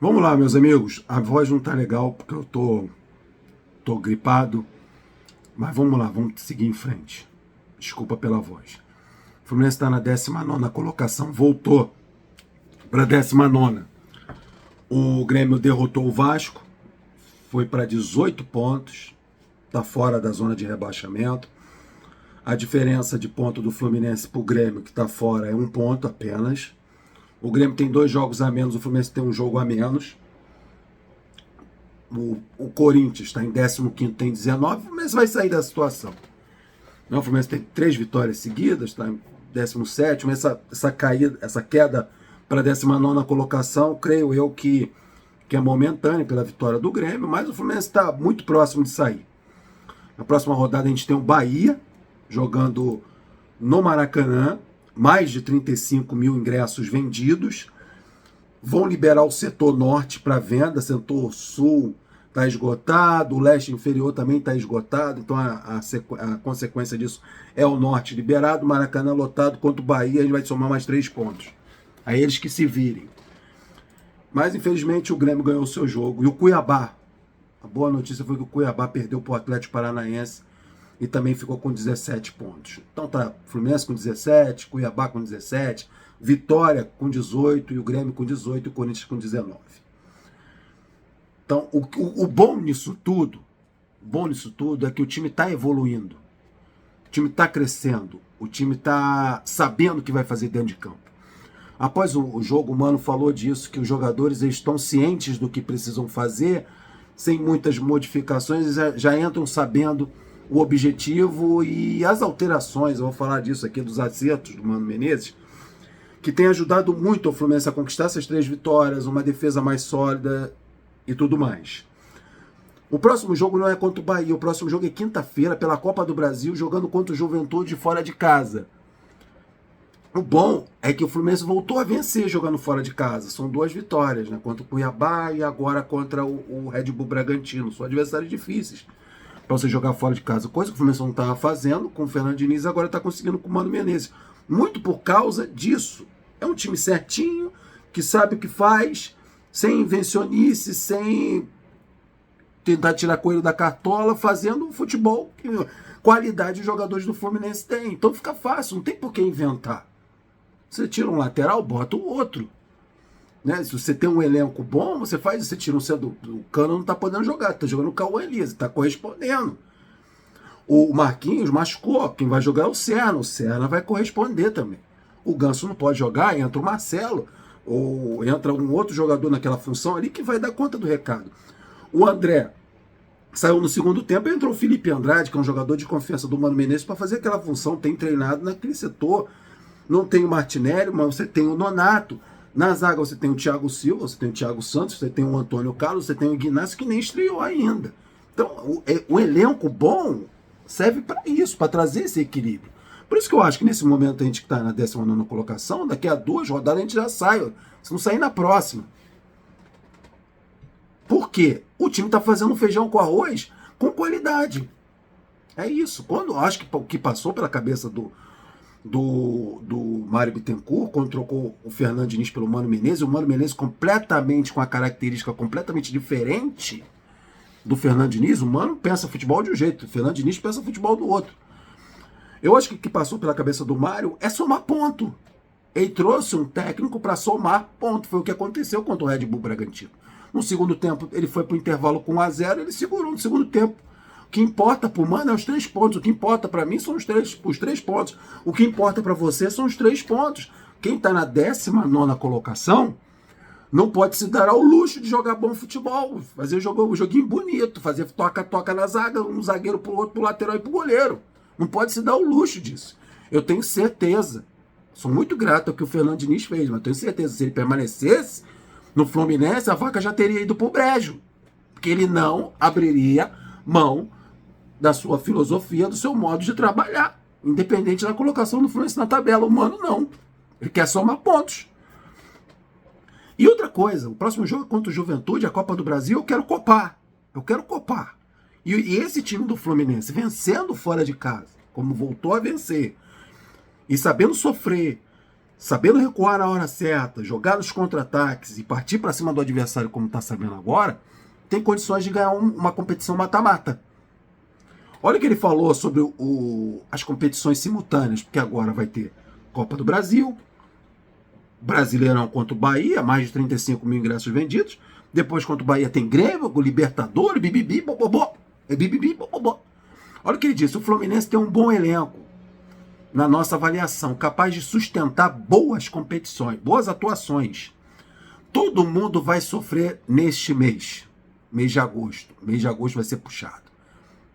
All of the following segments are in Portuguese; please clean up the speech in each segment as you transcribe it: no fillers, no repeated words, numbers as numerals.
Vamos lá, meus amigos. A voz não tá legal porque eu tô gripado, mas vamos lá, vamos seguir em frente. Desculpa pela voz. O Fluminense está na 19ª colocação, voltou para a 19ª. O Grêmio derrotou o Vasco, foi para 18 pontos, está fora da zona de rebaixamento. A diferença de ponto do Fluminense para o Grêmio, que está fora, é 1 ponto apenas. O Grêmio tem 2 jogos a menos, o Fluminense tem 1 jogo a menos. O Corinthians está em 15º, tem 19, o Fluminense vai sair da situação. O Fluminense tem 3 vitórias seguidas, está em 17º, essa queda para a 19ª colocação, creio eu que é momentânea pela vitória do Grêmio, mas o Fluminense está muito próximo de sair. Na próxima rodada a gente tem o Bahia, jogando no Maracanã, mais de 35 mil ingressos vendidos. Vão liberar o setor norte para venda, setor sul está esgotado, o leste inferior também está esgotado, então a consequência disso é o norte liberado, Maracanã lotado, quanto o Bahia a gente vai somar mais 3 pontos. A eles que se virem. Mas infelizmente o Grêmio ganhou o seu jogo. E o Cuiabá, a boa notícia foi que o Cuiabá perdeu para o Atlético Paranaense e também ficou com 17 pontos. Então tá, Fluminense com 17, Cuiabá com 17, Vitória com 18 e o Grêmio com 18 e o Corinthians com 19. Então, o bom nisso tudo é que o time está evoluindo, o time está crescendo, o time está sabendo o que vai fazer dentro de campo. Após o jogo, o Mano falou disso, que os jogadores estão cientes do que precisam fazer, sem muitas modificações, já entram sabendo o objetivo e as alterações. Eu vou falar disso aqui, dos acertos do Mano Menezes, que tem ajudado muito o Fluminense a conquistar essas 3 vitórias, uma defesa mais sólida e tudo mais. O próximo jogo não é contra o Bahia, o próximo jogo é quinta-feira pela Copa do Brasil, jogando contra o Juventude fora de casa. O bom é que o Fluminense voltou a vencer jogando fora de casa. São 2 vitórias, né? Contra o Cuiabá e agora contra o Red Bull Bragantino. São adversários difíceis para você jogar fora de casa. Coisa que o Fluminense não estava fazendo com o Fernando Diniz, agora está conseguindo com o Mano Menezes. Muito por causa disso. É um time certinho, que sabe o que faz, sem invencionice, sem tentar tirar coelho da cartola, fazendo o futebol que qualidade os jogadores do Fluminense têm. Então fica fácil, não tem por que inventar. Você tira um lateral, bota o outro. Né? Se você tem um elenco bom, você faz isso. Você tira um cedo, o Cano não está podendo jogar, está jogando o Cauã Elias, está correspondendo. O Marquinhos machucou, quem vai jogar é o Serna vai corresponder também. O Ganso não pode jogar, entra o Marcelo, ou entra um outro jogador naquela função ali que vai dar conta do recado. O André saiu no segundo tempo, entrou o Felipe Andrade, que é um jogador de confiança do Mano Menezes, para fazer aquela função, tem treinado naquele setor. Não tem o Martinelli, mas você tem o Nonato. Na zaga você tem o Thiago Silva, você tem o Thiago Santos, você tem o Antônio Carlos, você tem o Ignacio, que nem estreou ainda. Então, o elenco bom serve para isso, para trazer esse equilíbrio. Por isso que eu acho que nesse momento a gente que está na 19ª colocação, daqui a 2 rodadas a gente já sai. Se não sair na próxima. Por quê? O time está fazendo feijão com arroz com qualidade. É isso. Quando eu acho que o que passou pela cabeça do Mário Bittencourt, quando trocou o Fernando Diniz pelo Mano Menezes, o Mano Menezes completamente com a característica completamente diferente do Fernando Diniz. O Mano pensa futebol de um jeito, o Fernando Diniz pensa futebol do outro. Eu acho que o que passou pela cabeça do Mário é somar ponto. Ele trouxe um técnico para somar ponto. Foi o que aconteceu contra o Red Bull Bragantino. No segundo tempo, ele foi para o intervalo com 1-0, ele segurou no segundo tempo. O que importa para o Mano é os 3 pontos. O que importa para mim são os 3 pontos. O que importa para você são os 3 pontos. Quem está na 19ª colocação não pode se dar ao luxo de jogar bom futebol. Fazer um joguinho bonito. Fazer toca-toca na zaga, um zagueiro para o outro, para o lateral e para o goleiro. Não pode se dar ao luxo disso. Eu tenho certeza. Sou muito grato ao que o Fernando Diniz fez, mas tenho certeza que se ele permanecesse no Fluminense, a vaca já teria ido para o brejo. Porque ele não abriria mão da sua filosofia, do seu modo de trabalhar, independente da colocação do Fluminense na tabela. O Mano não. Ele quer somar pontos. E outra coisa, o próximo jogo é contra o Juventude, a Copa do Brasil, eu quero copar. Eu quero copar. E esse time do Fluminense, vencendo fora de casa, como voltou a vencer, e sabendo sofrer, sabendo recuar na hora certa, jogar nos contra-ataques e partir para cima do adversário como está sabendo agora, tem condições de ganhar uma competição mata-mata. Olha o que ele falou sobre as competições simultâneas, porque agora vai ter Copa do Brasil, Brasileirão contra o Bahia, mais de 35 mil ingressos vendidos. Depois contra o Bahia tem Grêmio, Libertadores, bibibi, bobobó. É bibibi, bobobó. Olha o que ele disse, o Fluminense tem um bom elenco, na nossa avaliação, capaz de sustentar boas competições, boas atuações. Todo mundo vai sofrer neste mês de agosto. Mês de agosto vai ser puxado.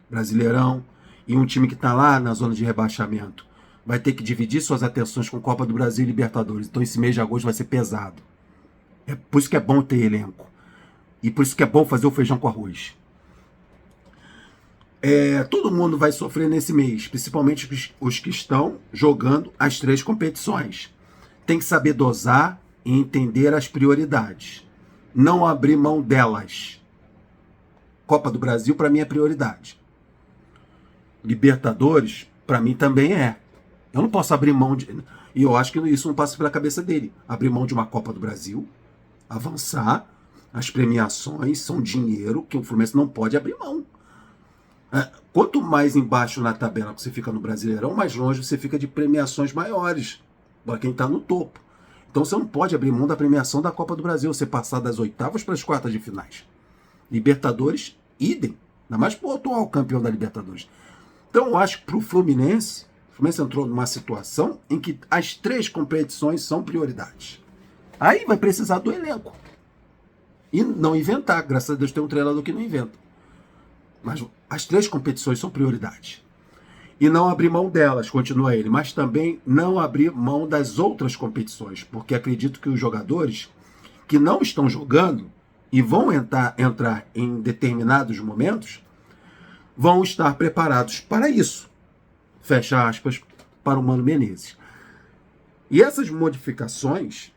Brasileirão e um time que está lá na zona de rebaixamento vai ter que dividir suas atenções com Copa do Brasil e Libertadores. Então esse mês de agosto vai ser pesado. É por isso que é bom ter elenco. E por isso que é bom fazer o feijão com arroz. Todo mundo vai sofrer nesse mês, principalmente os que estão jogando as 3 competições. Tem que saber dosar e entender as prioridades. Não abrir mão delas. Copa do Brasil, para mim, é prioridade. Libertadores, para mim, também é. Eu não posso abrir mão de... E eu acho que isso não passa pela cabeça dele. Abrir mão de uma Copa do Brasil, avançar, as premiações são dinheiro que o Fluminense não pode abrir mão. Quanto mais embaixo na tabela que você fica no Brasileirão, mais longe você fica de premiações maiores para quem está no topo. Então você não pode abrir mão da premiação da Copa do Brasil, você passar das oitavas para as quartas de finais. Libertadores, idem. Ainda mais para o atual campeão da Libertadores. Então eu acho que para o Fluminense entrou numa situação em que as 3 competições são prioridades. Aí vai precisar do elenco. E não inventar. Graças a Deus tem um treinador que não inventa. Mas as 3 competições são prioridade. E não abrir mão delas, continua ele, mas também não abrir mão das outras competições, porque acredito que os jogadores que não estão jogando e vão entrar em determinados momentos, vão estar preparados para isso. Fecha aspas para o Mano Menezes. E essas modificações,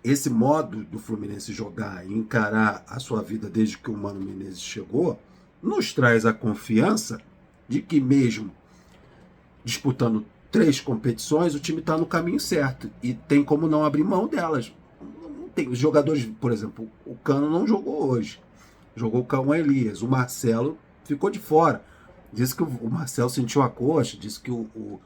esse modo do Fluminense jogar e encarar a sua vida desde que o Mano Menezes chegou, nos traz a confiança de que mesmo disputando 3 competições, o time está no caminho certo e tem como não abrir mão delas. Não tem. Os jogadores, por exemplo, o Cano não jogou hoje, jogou o Cauã Elias, o Marcelo ficou de fora, disse que o Marcelo sentiu a coxa, disse que o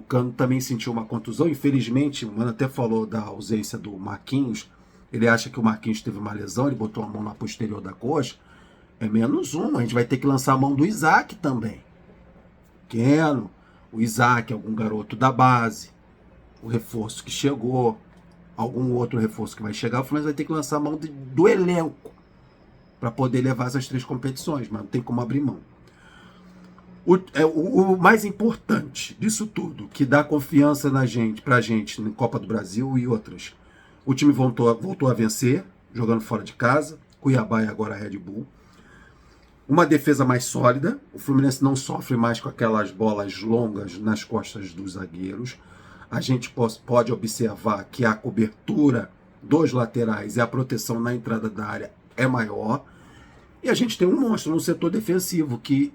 Cano também sentiu uma contusão, infelizmente, o Mano até falou da ausência do Marquinhos, ele acha que o Marquinhos teve uma lesão, ele botou a mão na posterior da coxa, é -1, a gente vai ter que lançar a mão do Isaac também. Keno, o Isaac, algum garoto da base, o reforço que chegou, algum outro reforço que vai chegar, o Fluminense vai ter que lançar a mão do elenco para poder levar essas 3 competições, mas não tem como abrir mão. O mais importante disso tudo, que dá confiança pra gente na Copa do Brasil e outras, o time voltou a vencer, jogando fora de casa, Cuiabá e agora Red Bull. Uma defesa mais sólida, o Fluminense não sofre mais com aquelas bolas longas nas costas dos zagueiros. A gente pode observar que a cobertura dos laterais e a proteção na entrada da área é maior. E a gente tem um monstro no setor defensivo, que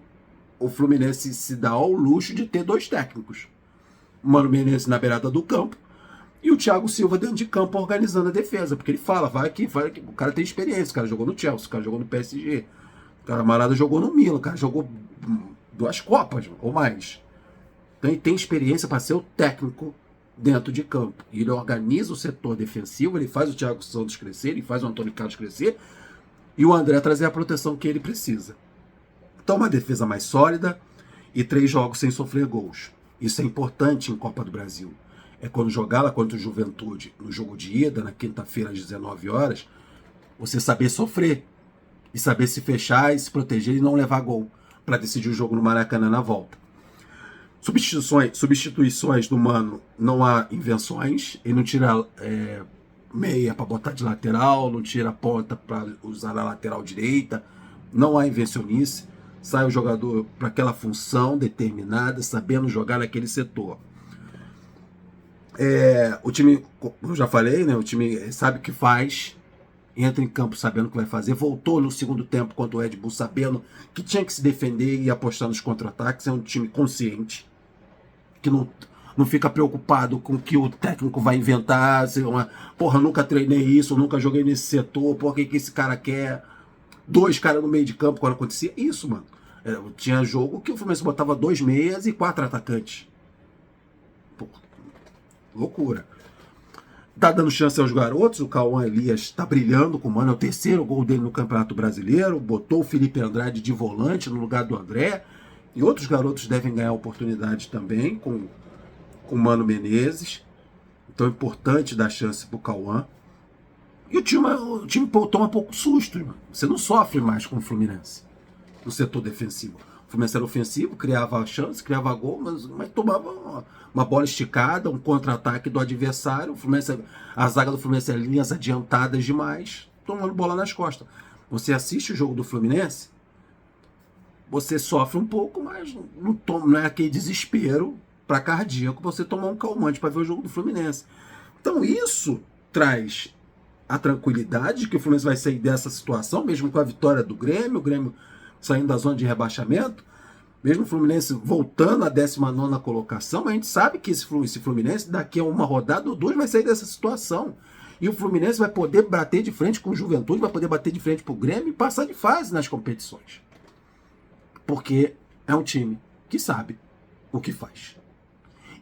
o Fluminense se dá ao luxo de ter 2 técnicos. O Mano Menezes na beirada do campo e o Thiago Silva dentro de campo organizando a defesa. Porque ele fala, vai aqui. O cara tem experiência, o cara jogou no Chelsea, o cara jogou no PSG. O camarada jogou no Milan, o cara jogou 2 Copas ou mais. Então ele tem experiência para ser o técnico dentro de campo. E ele organiza o setor defensivo, ele faz o Thiago Santos crescer, ele faz o Antônio Carlos crescer e o André trazer a proteção que ele precisa. Então uma defesa mais sólida e 3 jogos sem sofrer gols. Isso é importante em Copa do Brasil. É quando jogar lá contra o Juventude, no jogo de ida, na quinta-feira às 19 horas, você saber sofrer. E saber se fechar e se proteger e não levar gol para decidir o jogo no Maracanã na volta. Substituições do Mano, não há invenções. Ele não tira meia para botar de lateral, não tira ponta para usar na lateral direita. Não há invencionice. Sai o jogador para aquela função determinada, sabendo jogar naquele setor. O time, eu já falei, né? O time sabe o que faz. Entra em campo sabendo o que vai fazer, voltou no segundo tempo contra o Red Bull sabendo que tinha que se defender e apostar nos contra-ataques. É um time consciente, que não não fica preocupado com o que o técnico vai inventar, assim, porra, nunca treinei isso, nunca joguei nesse setor, porra, o que esse cara quer? 2 caras no meio de campo quando acontecia isso, mano. Tinha jogo que o Fluminense botava 2 meias e 4 atacantes. Porra, loucura. Tá dando chance aos garotos, o Cauã Elias tá brilhando com o Mano, é o 3º gol dele no Campeonato Brasileiro, botou o Felipe Andrade de volante no lugar do André, e outros garotos devem ganhar oportunidade também com o Mano Menezes, então é importante dar chance pro Cauã. E o time toma pouco susto, irmão. Você não sofre mais com o Fluminense no setor defensivo. O Fluminense era ofensivo, criava chance, criava gol, mas tomava uma bola esticada, um contra-ataque do adversário. A zaga do Fluminense é linhas adiantadas demais, tomando bola nas costas. Você assiste o jogo do Fluminense, você sofre um pouco, mas não é aquele desespero para cardíaco você tomar um calmante para ver o jogo do Fluminense. Então isso traz a tranquilidade de que o Fluminense vai sair dessa situação, mesmo com a vitória do Grêmio, o Grêmio saindo da zona de rebaixamento, mesmo o Fluminense voltando à 19ª colocação, a gente sabe que esse Fluminense, daqui a uma rodada ou 2, vai sair dessa situação. E o Fluminense vai poder bater de frente com o Juventude, vai poder bater de frente pro Grêmio e passar de fase nas competições. Porque é um time que sabe o que faz.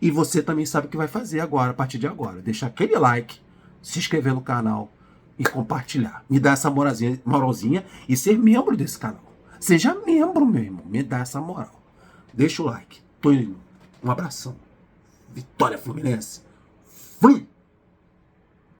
E você também sabe o que vai fazer agora, a partir de agora. Deixar aquele like, se inscrever no canal e compartilhar. Me dá essa moralzinha e ser membro desse canal. Seja membro, meu irmão. Me dá essa moral. Deixa o like. Tô indo. Um abração. Vitória Fluminense. Flui!